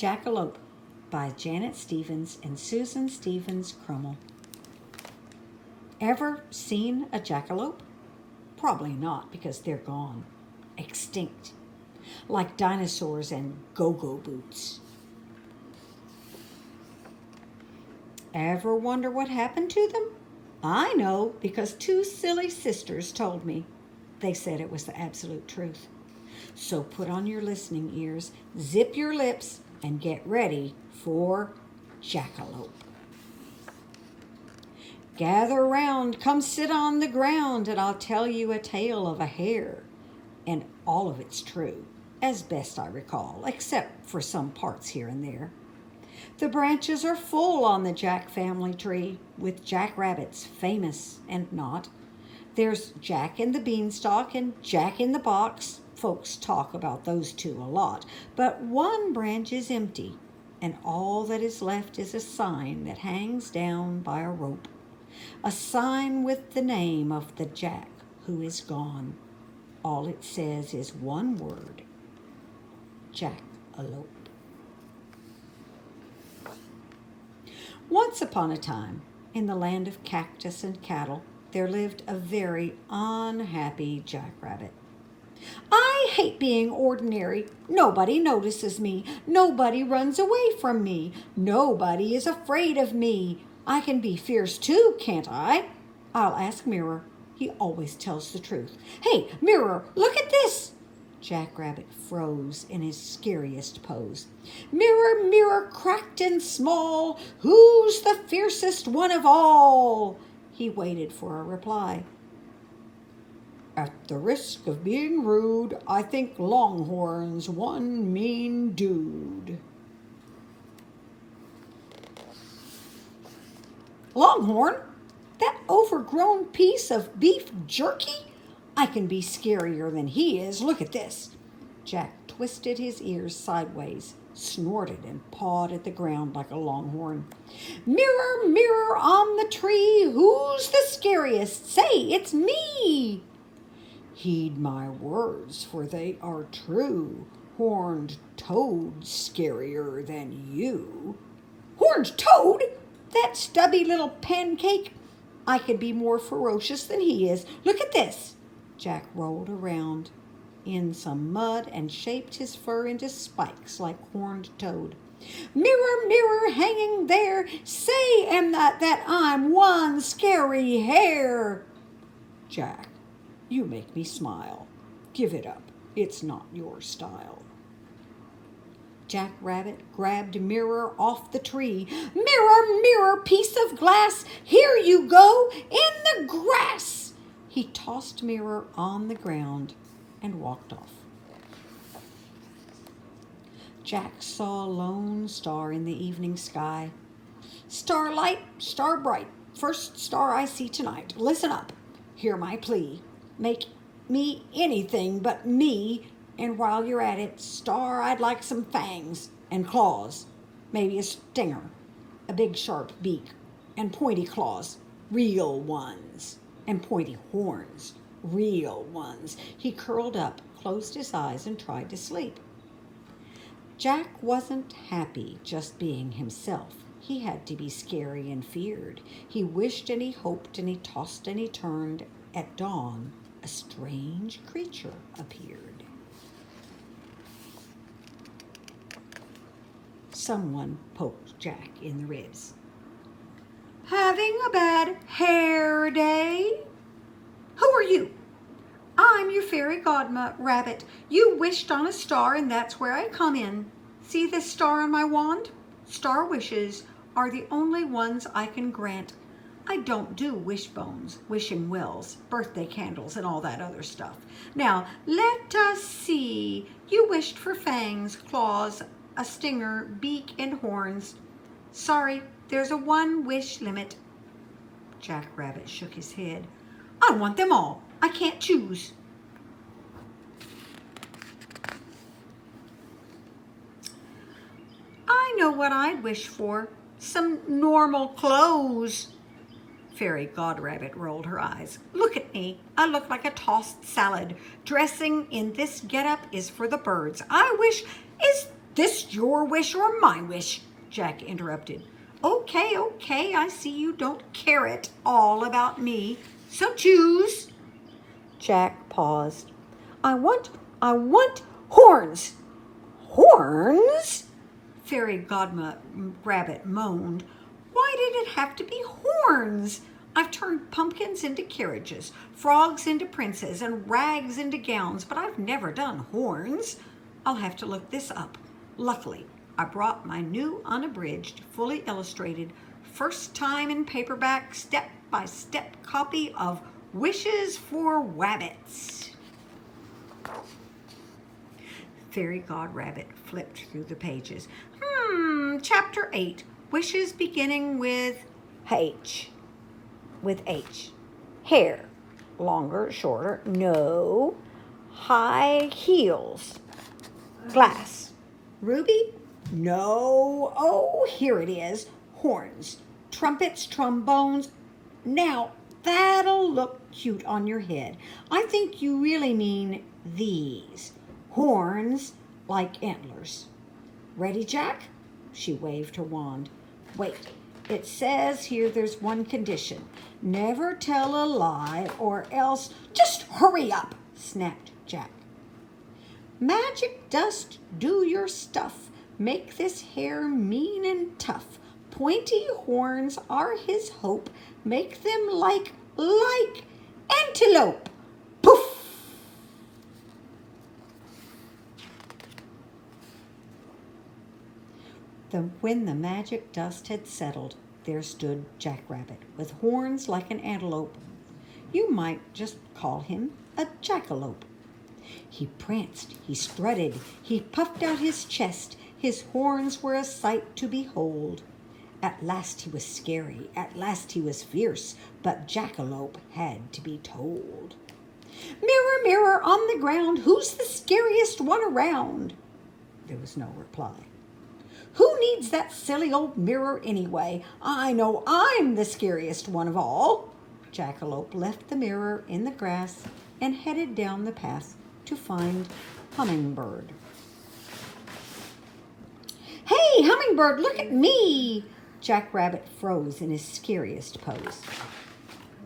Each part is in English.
Jackalope by Janet Stevens and Susan Stevens Crummell. Ever seen a jackalope? Probably not, because they're gone, extinct, like dinosaurs and go-go boots. Ever wonder what happened to them? I know, because two silly sisters told me. They said it was the absolute truth. So put on your listening ears, zip your lips, and get ready for Jackalope. Gather round, come sit on the ground, and I'll tell you a tale of a hare. And all of it's true, as best I recall, except for some parts here and there. The branches are full on the Jack family tree, with jackrabbits, famous and not. There's Jack in the beanstalk and Jack in the box. Folks talk about those two a lot, but one branch is empty, and all that is left is a sign that hangs down by a rope. A sign with the name of the Jack who is gone. All it says is one word: Jackalope. Once upon a time, in the land of cactus and cattle, there lived a very unhappy jackrabbit. I hate being ordinary. Nobody notices me. Nobody runs away from me. Nobody is afraid of me. I can be fierce too, can't I? I'll ask Mirror. He always tells the truth. Hey, Mirror, look at this. Jackrabbit froze in his scariest pose. Mirror, mirror, cracked and small, who's the fiercest one of all? He waited for a reply. At the risk of being rude, I think Longhorn's one mean dude. Longhorn? That overgrown piece of beef jerky? I can be scarier than he is. Look at this. Jack twisted his ears sideways, snorted, and pawed at the ground like a longhorn. Mirror, mirror on the tree, who's the scariest? Say, it's me. Heed my words, for they are true. Horned toad's scarier than you. Horned toad? That stubby little pancake? I could be more ferocious than he is. Look at this. Jack rolled around in some mud and shaped his fur into spikes like horned toad. Mirror, mirror hanging there, say am that I'm one scary hare. Jack, you make me smile. Give it up. It's not your style. Jackrabbit grabbed Mirror off the tree. Mirror, mirror, piece of glass, here you go, in the grass. He tossed Mirror on the ground and walked off. Jack saw a lone star in the evening sky. Starlight, star bright, first star I see tonight. Listen up, hear my plea. Make me anything but me, and while you're at it, star, I'd like some fangs and claws, maybe a stinger, a big sharp beak, and pointy claws, real ones, and pointy horns, real ones. He curled up, closed his eyes, and tried to sleep. Jack wasn't happy just being himself. He had to be scary and feared. He wished and he hoped and he tossed and he turned. At dawn, a strange creature appeared. Someone poked Jack in the ribs. Having a bad hair day? Who are you? I'm your fairy rabbit. You wished on a star, and that's where I come in. See this star on my wand? Star wishes are the only ones I can grant. I don't do wishbones, wishing wells, birthday candles, and all that other stuff. Now, let us see. You wished for fangs, claws, a stinger, beak, and horns. Sorry, there's a one-wish limit. Jackrabbit shook his head. I want them all. I can't choose. I know what I'd wish for. Some normal clothes. Fairy Godrabbit rolled her eyes. Look at me. I look like a tossed salad. Dressing in this getup is for the birds. I wish... Is This your wish or my wish? Jack interrupted. Okay, I see you don't care at all about me. So choose. Jack paused. I want horns. Horns? Fairy Godmother Rabbit moaned. Why did it have to be horns? I've turned pumpkins into carriages, frogs into princes, and rags into gowns, but I've never done horns. I'll have to look this up. Luckily, I brought my new unabridged, fully illustrated, first time in paperback, step-by-step copy of Wishes for Wabbits. Fairy God Rabbit flipped through the pages. Chapter 8, Wishes beginning with H. With H. Hair. Longer, shorter, no. High heels. Glass. Ruby? No. Oh, here it is. Horns. Trumpets, trombones. Now, that'll look cute on your head. I think you really mean these. Horns like antlers. Ready, Jack? She waved her wand. Wait, it says here there's one condition. Never tell a lie or else... Just hurry up, snapped Jack. Magic dust, do your stuff. Make this hair mean and tough. Pointy horns are his hope. Make them like antelope. Poof! When the magic dust had settled, there stood Jackrabbit with horns like an antelope. You might just call him a jackalope. He pranced, he strutted, he puffed out his chest. His horns were a sight to behold. At last he was scary, at last he was fierce, but Jackalope had to be told. Mirror, mirror on the ground, who's the scariest one around? There was no reply. Who needs that silly old mirror anyway? I know I'm the scariest one of all. Jackalope left the mirror in the grass and headed down the path to find Hummingbird. Hey, Hummingbird, look at me! Jackrabbit froze in his scariest pose.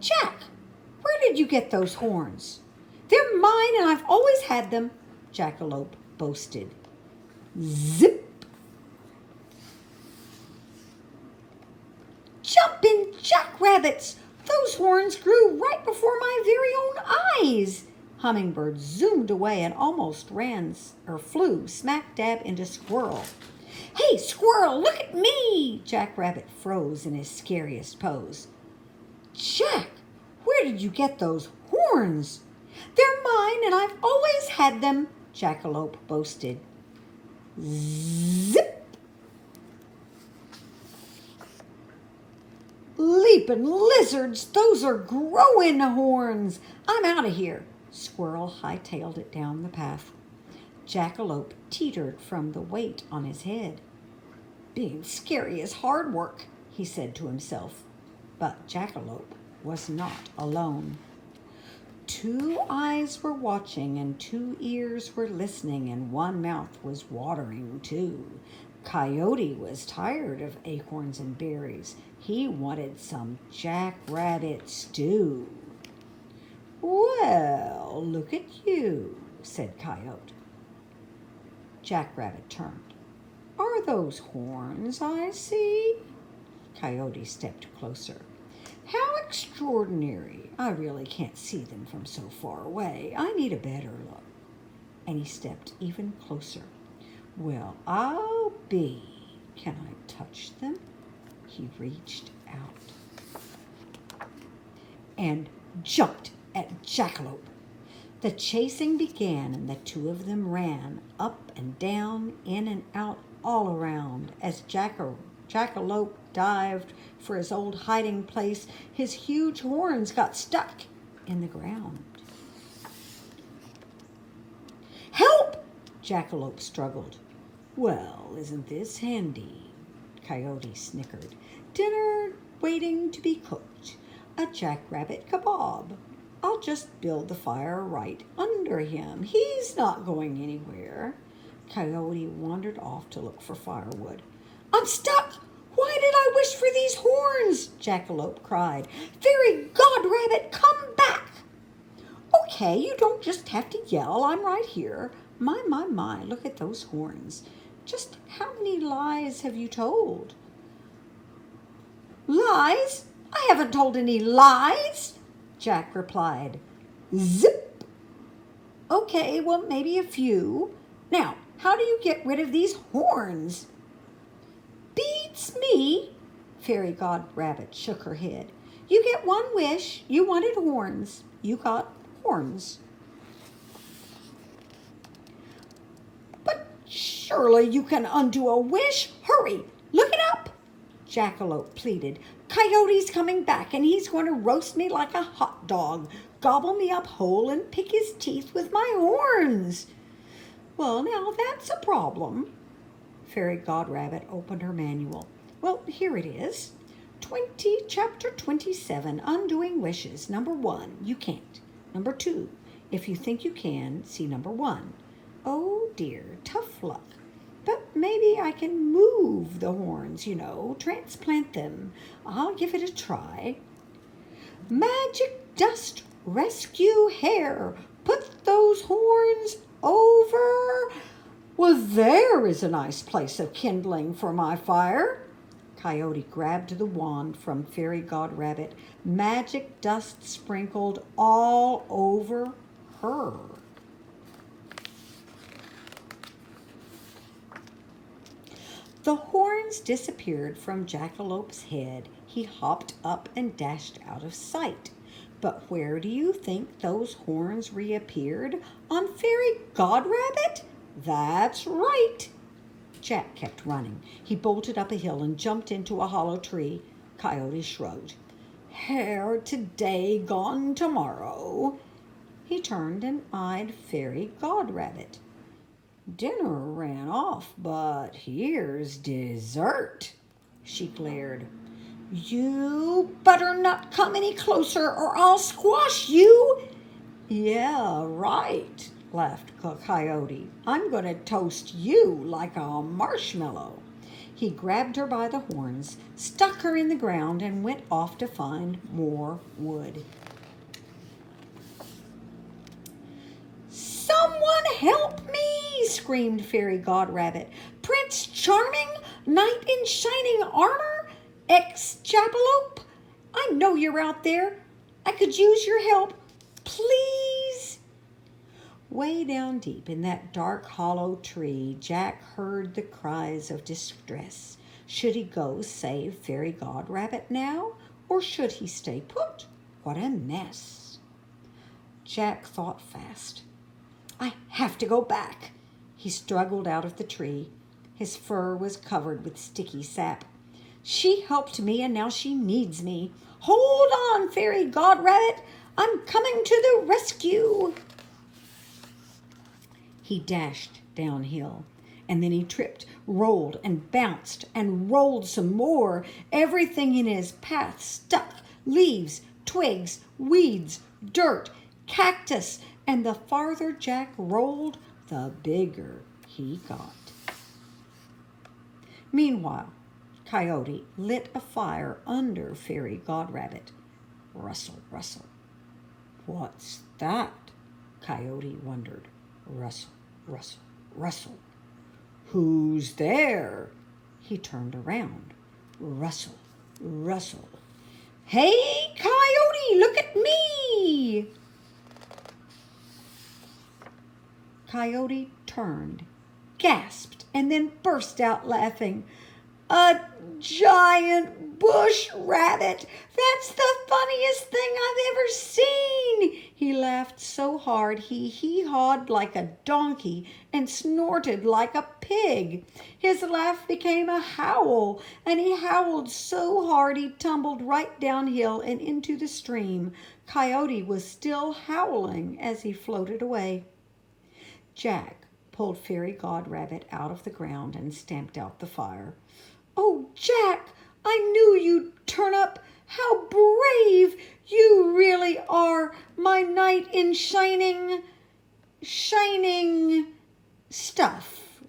Jack, where did you get those horns? They're mine and I've always had them, Jackalope boasted. Zip! Jumpin' jackrabbits! Those horns grew right before my very own eyes. Hummingbird zoomed away and almost flew smack dab into Squirrel. Hey, Squirrel, look at me! Jackrabbit froze in his scariest pose. Jack, where did you get those horns? They're mine and I've always had them, Jackalope boasted. Zip! Leapin' lizards, those are growing horns. I'm out of here. Squirrel hightailed it down the path. Jackalope teetered from the weight on his head. Being scary is hard work, he said to himself. But Jackalope was not alone. 2 eyes were watching and 2 ears were listening and 1 mouth was watering too. Coyote was tired of acorns and berries. He wanted some jackrabbit stew. Well, look at you, said Coyote. Jackrabbit turned. Are those horns I see? Coyote stepped closer. How extraordinary. I really can't see them from so far away. I need a better look. And he stepped even closer. Well, I'll be. Can I touch them? He reached out and jumped at Jackalope. The chasing began and the 2 of them ran up and down, in and out, all around. As Jackalope dived for his old hiding place, his huge horns got stuck in the ground. Help! Jackalope struggled. Well, isn't this handy? Coyote snickered. Dinner waiting to be cooked. A jackrabbit kebab. I'll just build the fire right under him. He's not going anywhere. Coyote wandered off to look for firewood. I'm stuck! Why did I wish for these horns? Jackalope cried. Fairy Rabbit, come back! Okay, you don't just have to yell. I'm right here. My, look at those horns. Just how many lies have you told? Lies? I haven't told any lies, Jack replied. Zip! Okay, well, maybe a few. Now, how do you get rid of these horns? Beats me, Fairy Rabbit shook her head. You get one wish. You wanted horns. You got horns. But surely you can undo a wish. Hurry, look it up, Jackalope pleaded. Coyote's coming back and he's going to roast me like a hot dog, gobble me up whole and pick his teeth with my horns. Well, now that's a problem. Fairy Rabbit opened her manual. Well, here it is. Chapter 27, Undoing Wishes. Number 1, you can't. Number 2, if you think you can, see number 1. Oh dear, tough luck. But maybe I can move the horns, transplant them. I'll give it a try. Magic dust, rescue hair. Put those horns over. Well, there is a nice place of kindling for my fire. Coyote grabbed the wand from Fairy Rabbit. Magic dust sprinkled all over her. The horns disappeared from Jackalope's head. He hopped up and dashed out of sight. But where do you think those horns reappeared? On Fairy Rabbit? That's right. Jack kept running. He bolted up a hill and jumped into a hollow tree. Coyote shrugged. Hair today, gone tomorrow. He turned and eyed Fairy Rabbit. Dinner ran off, but here's dessert, she glared. You better not come any closer or I'll squash you. Yeah, right, laughed Coyote. I'm going to toast you like a marshmallow. He grabbed her by the horns, stuck her in the ground, and went off to find more wood. Someone help me, screamed Fairy Rabbit. Prince Charming, knight in shining armor, ex-Jackalope, I know you're out there. I could use your help. Please. Way down deep in that dark hollow tree, Jack heard the cries of distress. Should he go save Fairy Rabbit now, or should he stay put? What a mess. Jack thought fast. I have to go back. He struggled out of the tree. His fur was covered with sticky sap. She helped me and now she needs me. Hold on, Fairy Rabbit. I'm coming to the rescue. He dashed downhill, and then he tripped, rolled, and bounced, and rolled some more. Everything in his path stuck. Leaves, twigs, weeds, dirt, cactus, and the farther Jack rolled, the bigger he got. Meanwhile, Coyote lit a fire under Fairy Rabbit. Rustle, rustle. What's that? Coyote wondered. Rustle, rustle, rustle. Who's there? He turned around. Rustle, rustle. Hey, Coyote, look at me! Coyote turned, gasped, and then burst out laughing. A giant bush rabbit! That's the funniest thing I've ever seen! He laughed so hard he hee-hawed like a donkey and snorted like a pig. His laugh became a howl, and he howled so hard he tumbled right downhill and into the stream. Coyote was still howling as he floated away. Jack pulled Fairy Rabbit out of the ground and stamped out the fire. Oh, Jack, I knew you'd turn up. How brave! You really are my knight in shining stuff.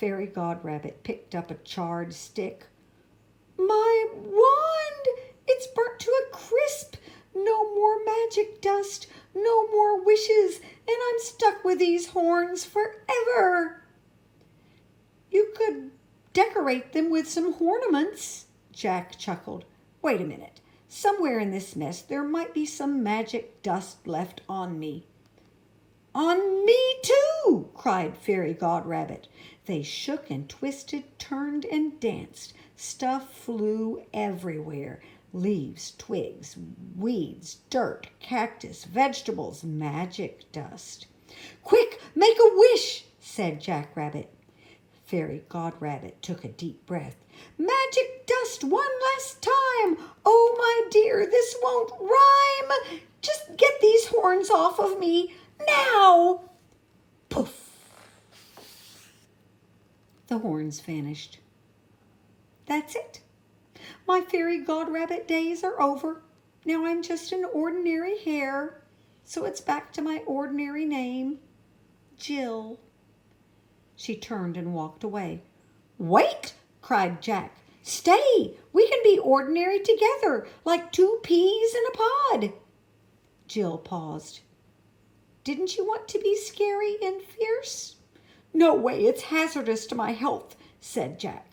Fairy Godrabbit picked up a charred stick. My wand! It's burnt to a crisp! No more magic dust, no more wishes, and I'm stuck with these horns forever. You could decorate them with some ornaments, Jack chuckled. Wait a minute. Somewhere in this mess there might be some magic dust left on me. On me too, cried Fairy Godrabbit. They shook and twisted, turned and danced. Stuff flew everywhere. Leaves, twigs, weeds, dirt, cactus, vegetables, magic dust. Quick, make a wish, said Jackrabbit. Fairy Godrabbit took a deep breath. Magic dust one last time. Oh, my dear, this won't rhyme. Just get these horns off of me now. Poof. The horns vanished. That's it. My Fairy Godrabbit days are over. Now I'm just an ordinary hare, so it's back to my ordinary name, Jill. She turned and walked away. Wait, cried Jack. Stay, we can be ordinary together, like two peas in a pod. Jill paused. Didn't you want to be scary and fierce? No way, it's hazardous to my health, said Jack.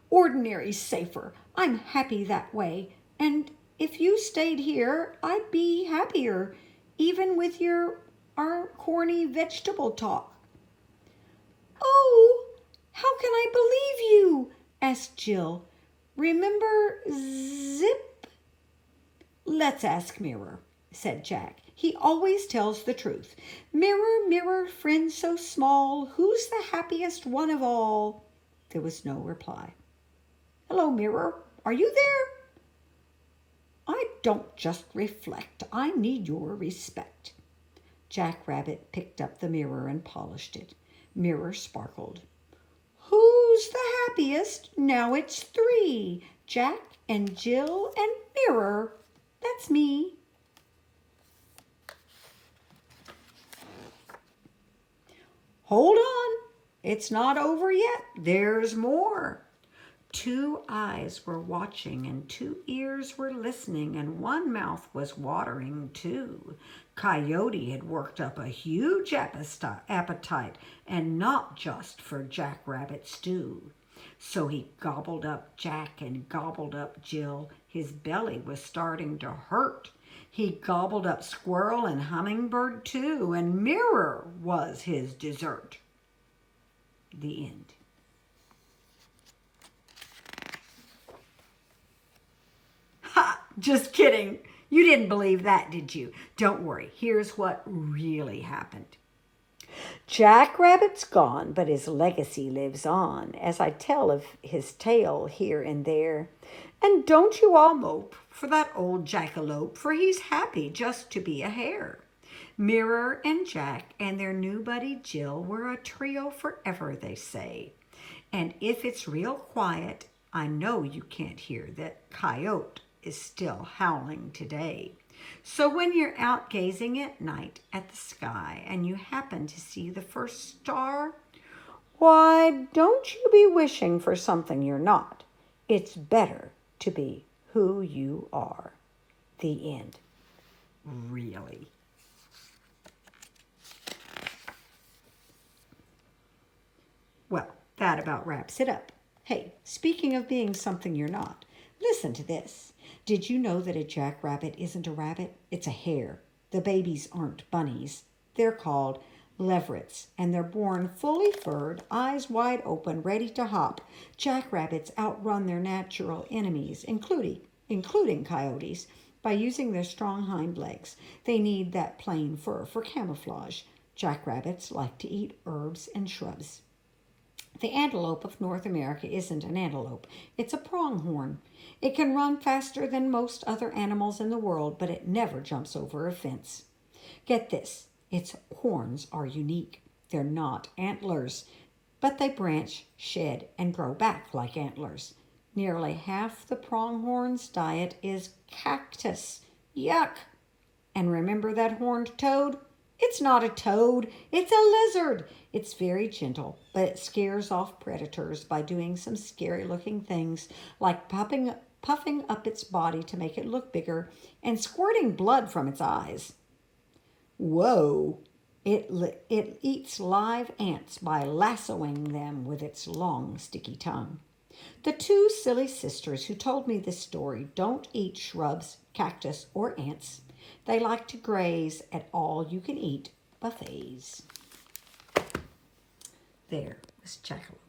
Ordinary's safer. I'm happy that way. And if you stayed here, I'd be happier, even with our corny vegetable talk. Oh, how can I believe you? Asked Jill. Remember Zip? Let's ask Mirror, said Jack. He always tells the truth. Mirror, mirror, friend so small, who's the happiest one of all? There was no reply. Hello, Mirror. Are you there? I don't just reflect. I need your respect. Jackrabbit picked up the mirror and polished it. Mirror sparkled. Who's the happiest? Now it's 3. Jack and Jill and Mirror. That's me. Hold on. It's not over yet. There's more. 2 eyes were watching and 2 ears were listening and 1 mouth was watering too. Coyote had worked up a huge appetite and not just for Jackrabbit stew. So he gobbled up Jack and gobbled up Jill. His belly was starting to hurt. He gobbled up Squirrel and Hummingbird too, and Mirror was his dessert. The end. Ha! Just kidding. You didn't believe that, did you? Don't worry. Here's what really happened. Jackrabbit's gone, but his legacy lives on, as I tell of his tale here and there. And don't you all mope for that old Jackalope, for he's happy just to be a hare. Mirror and Jack and their new buddy Jill were a trio forever, they say. And if it's real quiet, I know you can't hear that Coyote is still howling today. So when you're out gazing at night at the sky and you happen to see the first star, why, don't you be wishing for something you're not. It's better to be who you are. The end. Really. Well, that about wraps it up. Hey, speaking of being something you're not, listen to this. Did you know that a jackrabbit isn't a rabbit? It's a hare. The babies aren't bunnies. They're called leverets, and they're born fully furred, eyes wide open, ready to hop. Jackrabbits outrun their natural enemies, including coyotes, by using their strong hind legs. They need that plain fur for camouflage. Jackrabbits like to eat herbs and shrubs. The antelope of North America isn't an antelope. It's a pronghorn. It can run faster than most other animals in the world, but it never jumps over a fence. Get this, its horns are unique. They're not antlers, but they branch, shed, and grow back like antlers. Nearly half the pronghorn's diet is cactus. Yuck! And remember that horned toad? It's not a toad, it's a lizard. It's very gentle, but it scares off predators by doing some scary looking things like puffing up its body to make it look bigger and squirting blood from its eyes. Whoa! It eats live ants by lassoing them with its long, sticky tongue. The two silly sisters who told me this story don't eat shrubs, cactus, or ants. They like to graze at all-you-can-eat buffets. There was Jackalope.